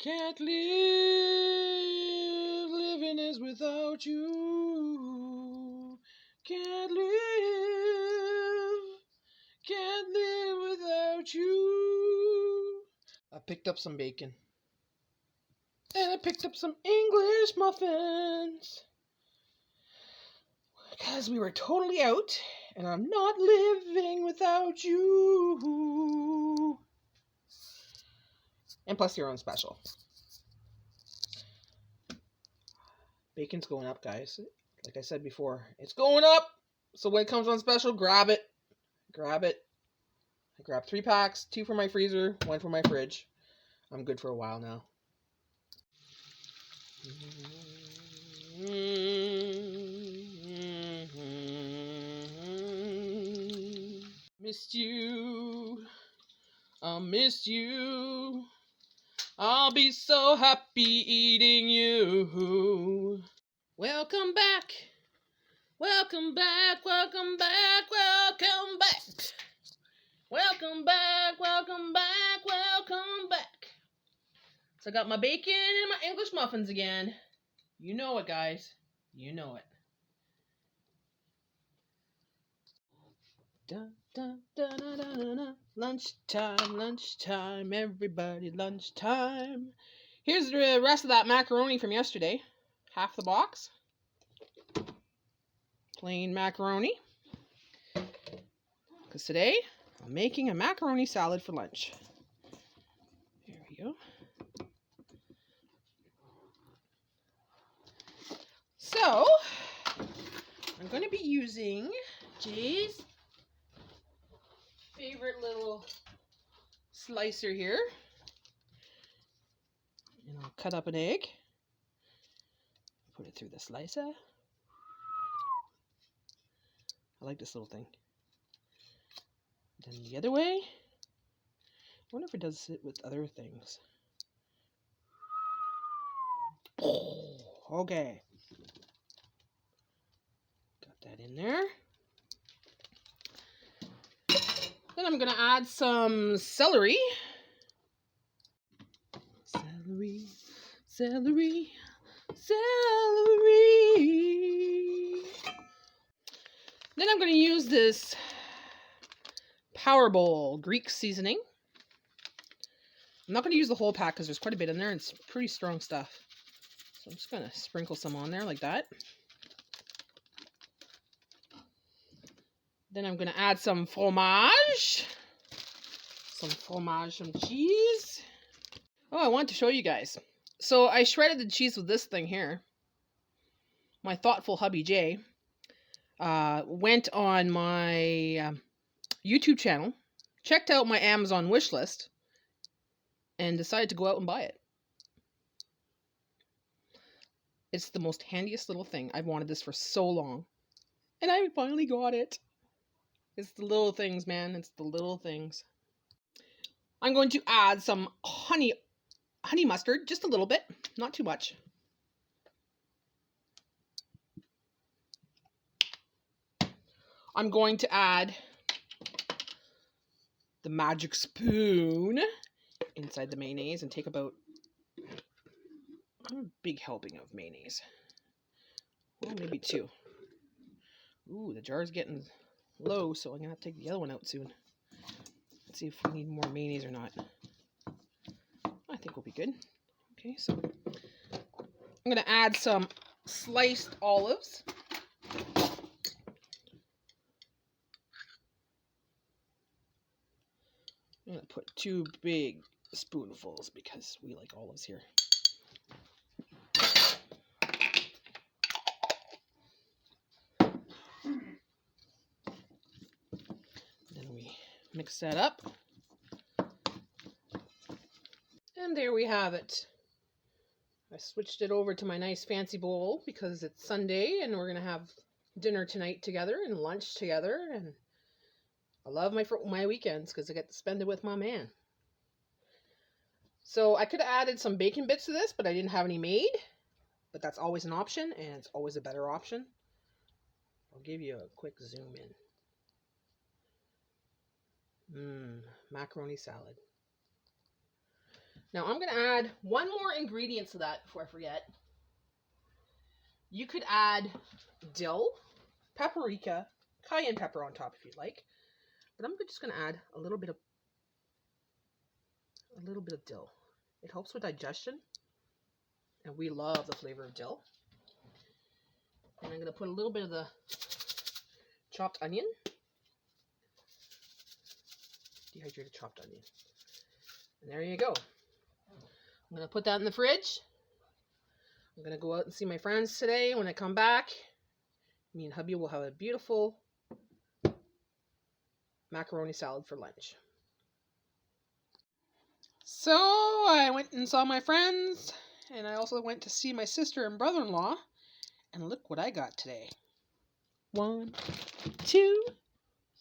Can't live, living is without you. Can't live without you. I picked up some bacon. And I picked up some English muffins. Because we were totally out, and I'm not living without you. And plus your own special. Bacon's going up, guys. Like I said before, it's going up. So when it comes on special, grab it. Grab it. I grabbed 3 packs, 2 for my freezer, 1 for my fridge. I'm good for a while now. Missed you. I missed you. I'll be so happy eating you. Welcome back. Welcome back. Welcome back. Welcome back. Welcome back. Welcome back. Welcome back. So I got my bacon and my English muffins again. You know it, guys. You know it. Dun, dun, dun, dun, dun, dun, dun. Lunchtime, lunchtime, everybody, lunchtime. Here's the rest of that macaroni from yesterday. Half the box. Plain macaroni. Because today, I'm making a macaroni salad for lunch. There we go. So, I'm going to be using Jay's favorite little slicer here. And I'll cut up an egg. Put it through the slicer. I like this little thing. Then the other way. I wonder if it does it with other things. Okay. Got that in there. Then I'm going to add some celery. Celery, celery, celery. Then I'm going to use this Power Bowl Greek seasoning. I'm not going to use the whole pack because there's quite a bit in there and it's pretty strong stuff. So I'm just going to sprinkle some on there like that. Then I'm going to add some fromage. Some cheese. Oh, I want to show you guys. So I shredded the cheese with this thing here. My thoughtful hubby Jay went on my YouTube channel, checked out my Amazon wish list, and decided to go out and buy it. It's the most handiest little thing. I've wanted this for so long. And I finally got it. It's the little things, man. It's the little things. I'm going to add some honey mustard, just a little bit, not too much. I'm going to add the magic spoon inside the mayonnaise and take about a big helping of mayonnaise. Well, maybe 2. Ooh, the jar's getting low, so I'm going to have to take the other one out soon. Let's see if we need more mayonnaise or not. I think we'll be good. Okay, so I'm going to add some sliced olives. I'm going to put 2 big spoonfuls because we like olives here. Then we mix that up. And there we have it. I switched it over to my nice fancy bowl because it's Sunday and we're going to have dinner tonight together and lunch together. And I love my weekends because I get to spend it with my man. So I could have added some bacon bits to this, but I didn't have any made. But that's always an option, and it's always a better option. I'll give you a quick zoom in. Macaroni salad. Now I'm going to add one more ingredient to that before I forget. You could add dill, paprika, cayenne pepper on top if you'd like. But I'm just going to add a little bit of dill. It helps with digestion, and we love the flavor of dill. And I'm going to put a little bit of the chopped onion, dehydrated chopped onion. And there you go. I'm going to put that in the fridge. I'm going to go out and see my friends today. When I come back, me and hubby will have a beautiful macaroni salad for lunch. So I went and saw my friends, and I also went to see my sister and brother-in-law, and look what I got today. 1, 2,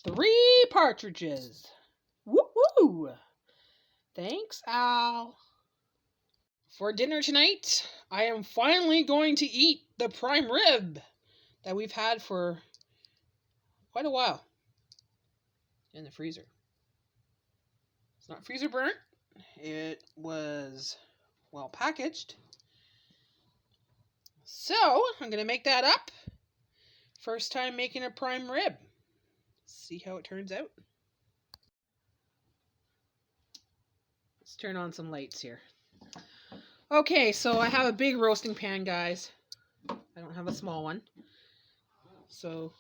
3 partridges. Woo-hoo! Thanks, Al. For dinner tonight, I am finally going to eat the prime rib that we've had for quite a while in the freezer. It's not freezer burnt. It was well packaged. So, I'm going to make that up. First time making a prime rib. See how it turns out. Let's turn on some lights here. Okay, so I have a big roasting pan, guys. I don't have a small one. So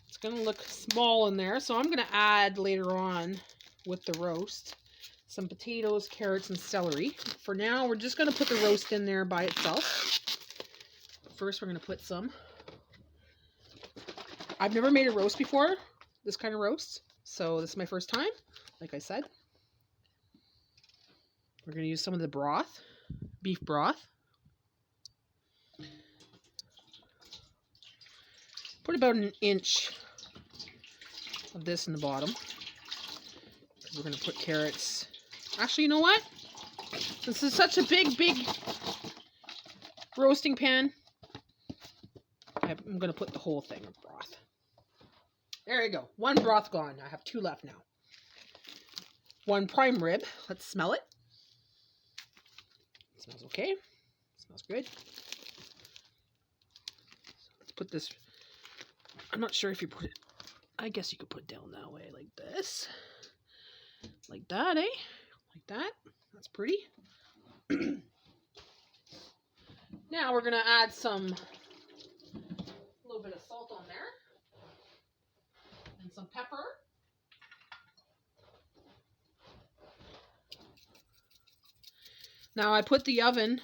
it's going to look small in there. So I'm going to add later on with the roast some potatoes, carrots, and celery. For now, we're just going to put the roast in there by itself. First, we're going to put some. I've never made a roast before, this kind of roast. So this is my first time, like I said. We're going to use some of the broth, beef broth. Put about an inch of this in the bottom. We're going to put carrots. Actually, you know what? This is such a big roasting pan. I'm going to put the whole thing of broth. There you go. 1 broth gone. I have 2 left now. 1 prime rib. Let's smell it. It smells okay. It smells good. Let's put this. I'm not sure if you put it. I guess you could put it down that way, like this. Like that, eh? Like that. That's pretty. Now we're going to add a little bit of salt on there. And some pepper. Now I put the oven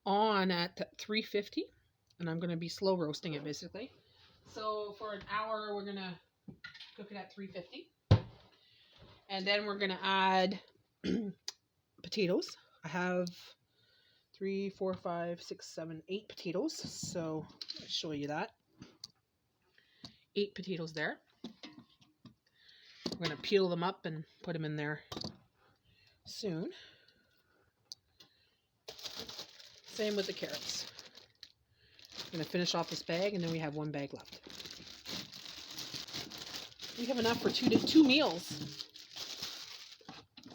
on at 350, and I'm going to be slow roasting it basically. So for an hour, we're going to cook it at 350. And then we're going to add potatoes. I have 3, 4, 5, 6, 7, 8 potatoes. So I'll show you that. 8 potatoes there. We're going to peel them up and put them in there soon. Same with the carrots. I'm going to finish off this bag, and then we have 1 bag left. We have enough for two meals.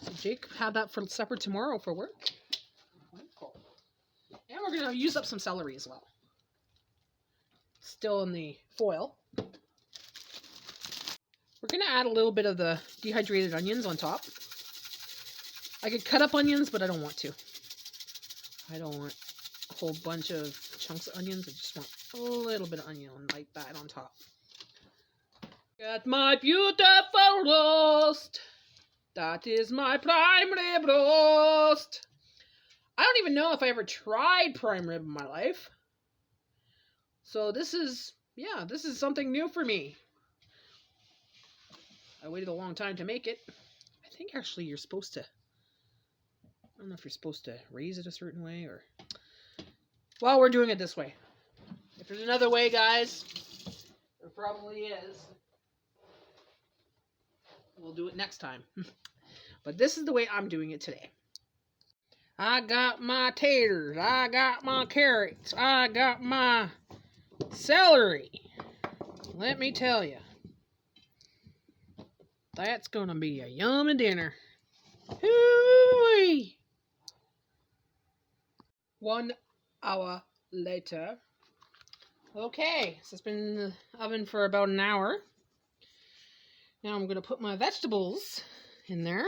So Jake had that for supper tomorrow for work. Wonderful. And we're going to use up some celery as well. Still in the foil. We're going to add a little bit of the dehydrated onions on top. I could cut up onions, but I don't want to. I don't want a whole bunch of chunks of onions. I just want a little bit of onion like that on top. Got my beautiful roast. That is my prime rib roast. I don't even know if I ever tried prime rib in my life. So this is something new for me. I waited a long time to make it. I think actually you're supposed to, I don't know if you're supposed to raise it a certain way or, well, we're doing it this way. If there's another way, guys, there probably is. We'll do it next time. But this is the way I'm doing it today. I got my taters. I got my carrots. I got my celery. Let me tell you. That's going to be a yummy dinner. Hooey! 1 hour later. Okay, so it's been in the oven for about an hour. Now I'm going to put my vegetables in there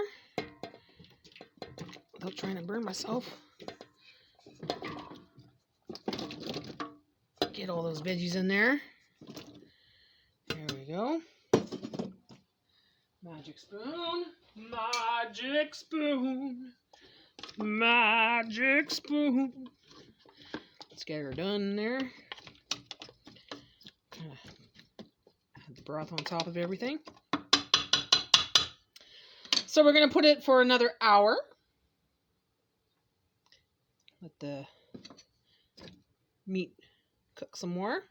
without trying to burn myself. Get all those veggies in there. There we go. Magic spoon. Magic spoon. Magic spoon. Let's get her done there. Add the broth on top of everything. So we're going to put it for another hour. Let the meat cook some more.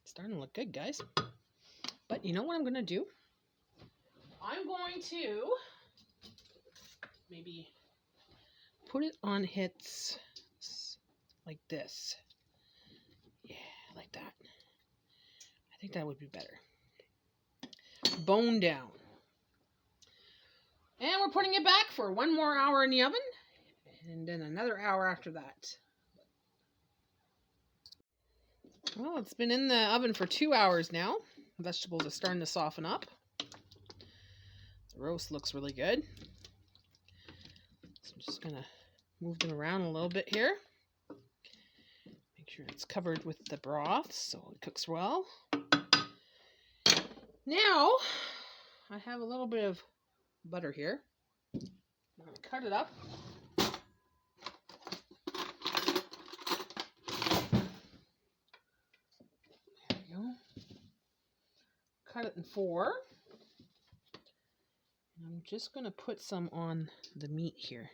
It's starting to look good, guys. But you know what I'm going to do? I'm going to maybe put it on hits like this. Yeah, like that. I think that would be better. Bone down. And we're putting it back for 1 more hour in the oven. And then another hour after that. Well, it's been in the oven for 2 hours now. The vegetables are starting to soften up. The roast looks really good. So I'm just going to move them around a little bit here. Make sure it's covered with the broth so it cooks well. Now, I have a little bit of butter here. I'm going to cut it up. There we go. Cut it in 4. I'm just going to put some on the meat here.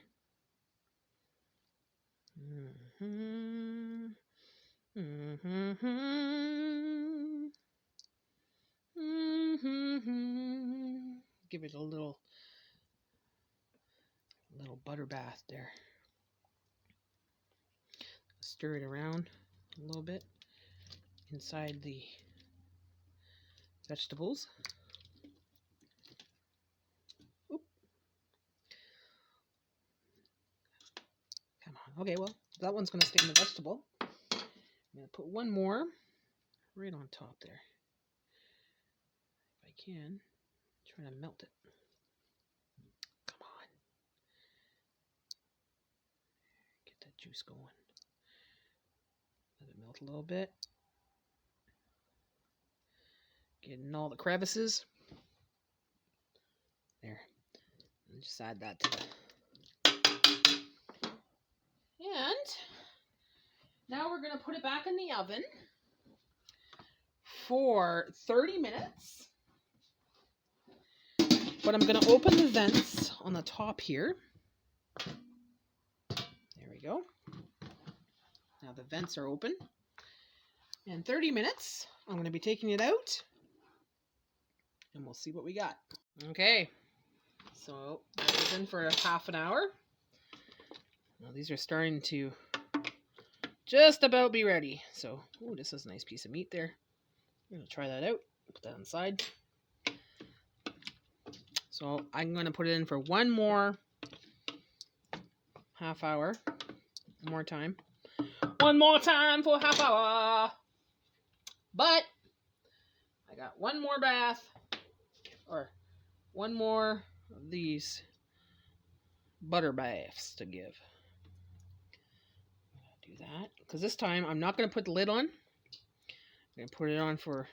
Give it a little butter bath there. Stir it around a little bit inside the vegetables. Oop. Come on. Okay, well, that one's going to stay in the vegetable. I'm going to put one more right on top there. If I can, try to melt it. Come on. Get that juice going. Let it melt a little bit. Getting all the crevices. There. And just add that to the... And now we're going to put it back in the oven for 30 minutes. But I'm going to open the vents on the top here. There we go. Now the vents are open. In 30 minutes, I'm going to be taking it out. And we'll see what we got. Okay. So that was in for half an hour. Now these are starting to just about be ready. So, ooh, this is a nice piece of meat there. I'm going to try that out. Put that on the side. So I'm going to put it in for 1 more half hour. One more time. 1 more time for half hour. But I got 1 more bath. Or 1 more of these butter baths to give. Do that. Because this time I'm not going to put the lid on. I'm going to put it on for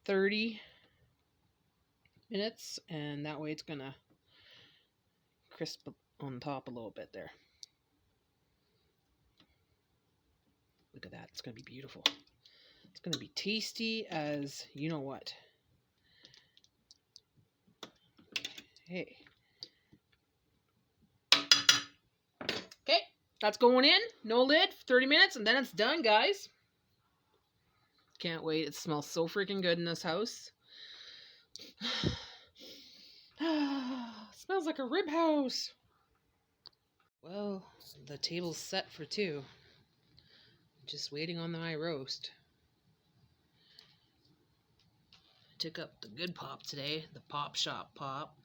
30 minutes. And that way it's going to crisp on top a little bit there. Look at that. It's going to be beautiful. It's going to be tasty as you know what. Hey. Okay, that's going in. No lid for 30 minutes and then it's done, guys. Can't wait. It smells so freaking good in this house. Smells like a rib house. Well, the table's set for 2. Just waiting on my roast. Took up the good pop today, the Pop Shop pop.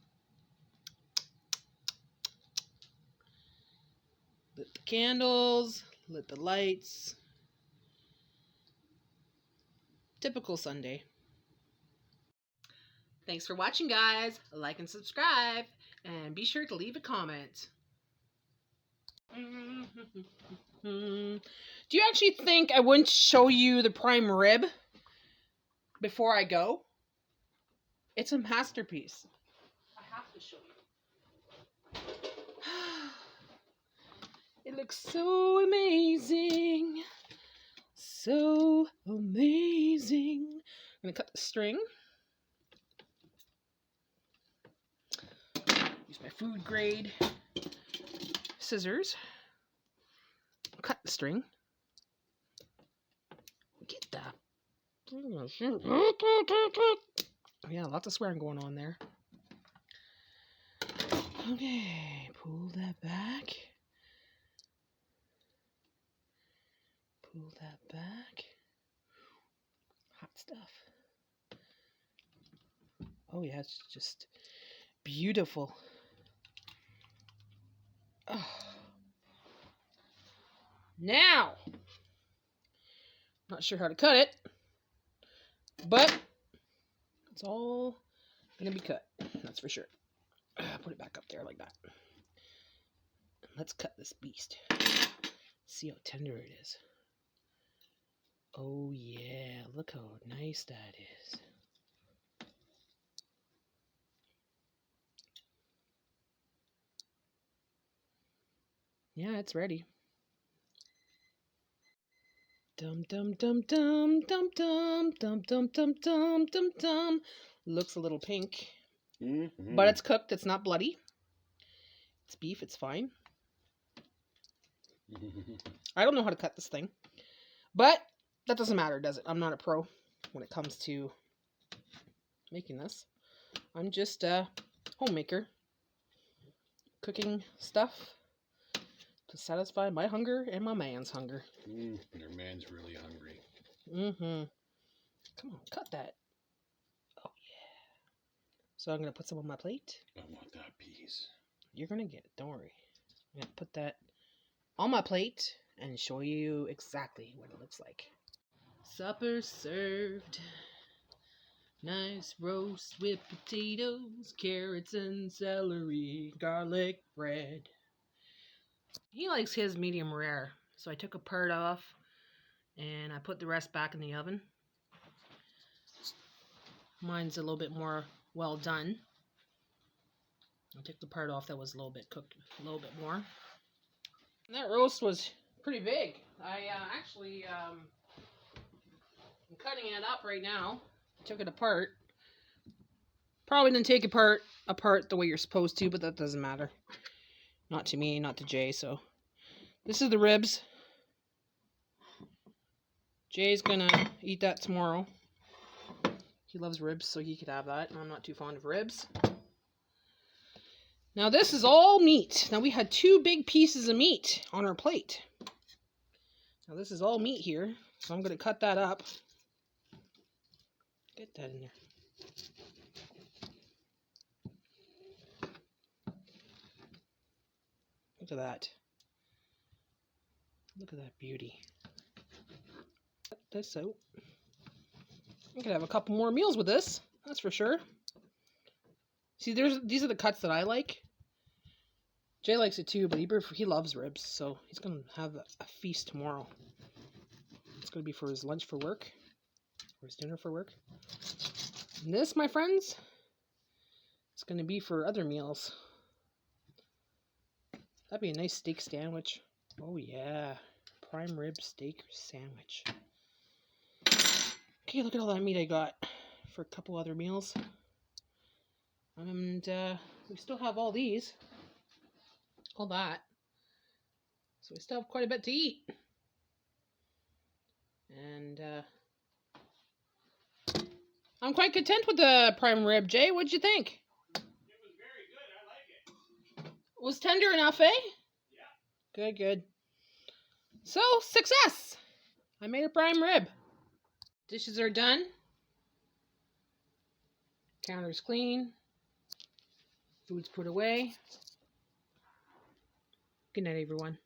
Lit the candles, lit the lights. Typical Sunday. Thanks for watching, guys. Like and subscribe, and be sure to leave a comment. Do you actually think I wouldn't show you the prime rib before I go? It's a masterpiece. I have to show you. It looks so amazing. So amazing. I'm going to cut the string. Use my food grade scissors. Cut the string. Get that. Yeah, lots of swearing going on there. Okay, pull that back. Pull that back. Hot stuff. Oh yeah, it's just beautiful. Oh. Now, not sure how to cut it, but it's all gonna be cut. That's for sure. Put it back up there like that. Let's cut this beast. See how tender it is. Oh yeah, look how nice that is. Yeah, it's ready. Dum dum dum dum dum dum dum dum dum dum dum dum. Looks a little pink, but it's cooked. It's not bloody. It's beef. It's fine. I don't know how to cut this thing, but that doesn't matter, does it? I'm not a pro when it comes to making this. I'm just a homemaker, cooking stuff to satisfy my hunger and my man's hunger. Your man's really hungry. Come on, cut that. Oh, yeah. So I'm going to put some on my plate. I want that piece. You're going to get it. Don't worry. I'm going to put that on my plate and show you exactly what it looks like. Supper served. Nice roast with potatoes, carrots and celery, garlic bread. He likes his medium rare, so I took a part off and I put the rest back in the oven. Mine's a little bit more well done. I took the part off that was a little bit cooked, a little bit more. And that roast was pretty big. I actually I'm cutting it up right now. Took it apart. Probably didn't take it apart the way you're supposed to, but that doesn't matter. Not to me, not to Jay, so. This is the ribs. Jay's gonna eat that tomorrow. He loves ribs, so he could have that. I'm not too fond of ribs. Now this is all meat. Now we had 2 big pieces of meat on our plate. Now this is all meat here, so I'm gonna cut that up. Get that in there. Look at that. Look at that beauty. Cut this out. I could have a couple more meals with this, that's for sure. See, these are the cuts that I like. Jay likes it too, but he loves ribs, so he's gonna have a feast tomorrow. It's gonna be for his lunch for work, or his dinner for work. And this, my friends, is gonna be for other meals. That'd be a nice steak sandwich. Oh yeah, prime rib steak sandwich. Okay, look at all that meat I got for a couple other meals. And we still have all these. All that. So we still have quite a bit to eat. And I'm quite content with the prime rib. Jay, what'd you think? It was very good. I like it. Was tender enough, eh? Yeah. Good, good. So, success! I made a prime rib. Dishes are done. Counter's clean. Food's put away. Good night, everyone.